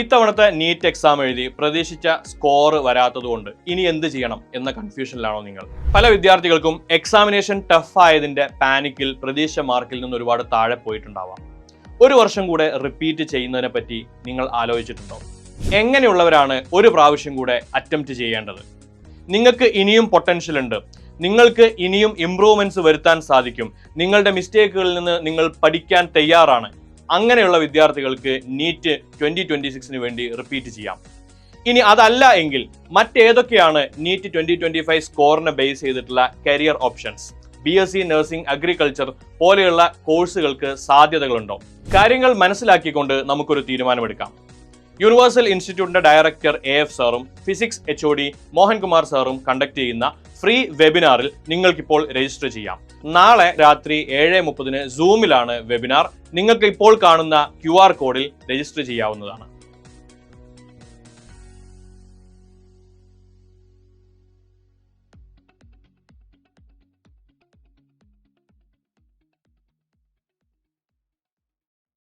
ഇത്തവണത്തെ NEET exam എഴുതി പ്രതീക്ഷിച്ച സ്കോർ വരാത്തതുകൊണ്ട് ഇനി എന്ത് ചെയ്യണം എന്ന കൺഫ്യൂഷനിലാണോ നിങ്ങൾ? പല വിദ്യാർത്ഥികൾക്കും എക്സാമിനേഷൻ ടഫ് ആയതിന്റെ പാനിക്കിൽ പ്രതീക്ഷ മാർക്കിൽ നിന്ന് ഒരുപാട് താഴെ പോയിട്ടുണ്ടാവാം. ഒരു വർഷം കൂടെ റിപ്പീറ്റ് ചെയ്യുന്നതിനെ പറ്റി നിങ്ങൾ ആലോചിച്ചിട്ടുണ്ടോ? എങ്ങനെയുള്ളവരാണ് ഒരു പ്രാവശ്യം കൂടെ അറ്റംപ്റ്റ് ചെയ്യേണ്ടത്? നിങ്ങൾക്ക് ഇനിയും പൊട്ടൻഷ്യൽ ഉണ്ട്, നിങ്ങൾക്ക് ഇനിയും ഇംപ്രൂവ്മെന്റ്സ് വരുത്താൻ സാധിക്കും, നിങ്ങളുടെ മിസ്റ്റേക്കുകളിൽ നിന്ന് നിങ്ങൾ പഠിക്കാൻ തയ്യാറാണ്. അങ്ങനെയുള്ള വിദ്യാർത്ഥികൾക്ക് നീറ്റ് 2026 വേണ്ടി റിപ്പീറ്റ് ചെയ്യാം. ഇനി അതല്ല എങ്കിൽ മറ്റേതൊക്കെയാണ് നീറ്റ് 2025 സ്കോറിനെ ബേസ് ചെയ്തിട്ടുള്ള career options? BSc nursing, agriculture പോലെയുള്ള കോഴ്സുകൾക്ക് സാധ്യതകളുണ്ടോ? കാര്യങ്ങൾ മനസ്സിലാക്കിക്കൊണ്ട് നമുക്കൊരു തീരുമാനമെടുക്കാം. യൂണിവേഴ്സൽ ഇൻസ്റ്റിറ്റ്യൂട്ടിന്റെ ഡയറക്ടർ AF സാറും ഫിസിക്സ് HOD മോഹൻകുമാർ സാറും കണ്ടക്ട് ചെയ്യുന്ന ഫ്രീ വെബിനാറിൽ നിങ്ങൾക്കിപ്പോൾ രജിസ്റ്റർ ചെയ്യാം. നാളെ രാത്രി 7:30 സൂമിലാണ് വെബിനാർ. നിങ്ങൾക്ക് ഇപ്പോൾ കാണുന്ന QR കോഡിൽ രജിസ്റ്റർ ചെയ്യാവുന്നതാണ്.